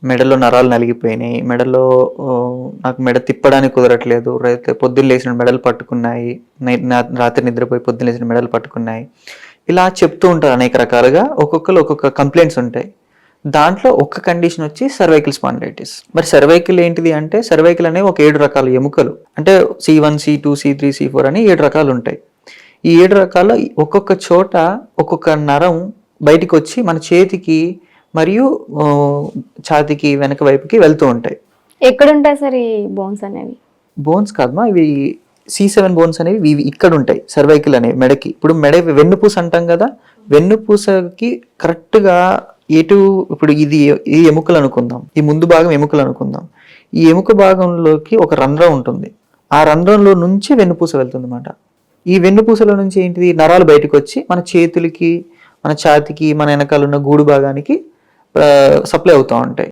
మెడలో నరాలు నలిగిపోయినాయి, మెడలో నాకు మెడ తిప్పడానికి కుదరట్లేదు, రైతే పొద్దున్న లేచిన మెడలు పట్టుకున్నాయి, రాత్రి నిద్రపోయి పొద్దున్న లేచిన మెడలు పట్టుకున్నాయి, ఇలా చెప్తూ ఉంటారు అనేక రకాలుగా. ఒక్కొక్కరు ఒక్కొక్క కంప్లైంట్స్ ఉంటాయి. దాంట్లో ఒక్క కండిషన్ వచ్చి సర్వైకల్ స్పాండిలైటిస్. మరి సర్వైకల్ ఏంటిది అంటే, సర్వైకల్ అనేవి ఒక 7 రకాల ఎముకలు, అంటే C1 C2 C3 C4 అని 7 రకాలు ఉంటాయి. ఈ 7 రకాల్లో ఒక్కొక్క చోట ఒక్కొక్క నరం బయటికి వచ్చి మన చేతికి మరియు ఛాతీకి వెనక వైపుకి వెళ్తూ ఉంటాయి. ఎక్కడ ఉంటాయి సార్ ఈ బోన్స్ అనేవి? బోన్స్ కాదమ్మా, ఇవి C7 బోన్స్ అనేవి ఇవి ఇక్కడ ఉంటాయి. సర్వైకల్ అనేవి మెడకి, ఇప్పుడు మెడ వెన్నుపూస అంటాం కదా, వెన్నుపూసకి కరెక్ట్గా ఇప్పుడు ఇది ఈ ఎముకలు అనుకుందాం, ఈ ముందు భాగం ఎముకలు అనుకుందాం. ఈ ఎముక భాగంలోకి ఒక రంధ్రం ఉంటుంది, ఆ రంధ్రంలో నుంచి వెన్నుపూస వెళ్తుంది అన్నమాట. ఈ వెన్నుపూసల నుంచి ఏంటిది, నరాలు బయటకు వచ్చి మన చేతులకి, మన ఛాతికి, మన వెనకాల ఉన్న గూడు భాగానికి సప్లై అవుతూ ఉంటాయి.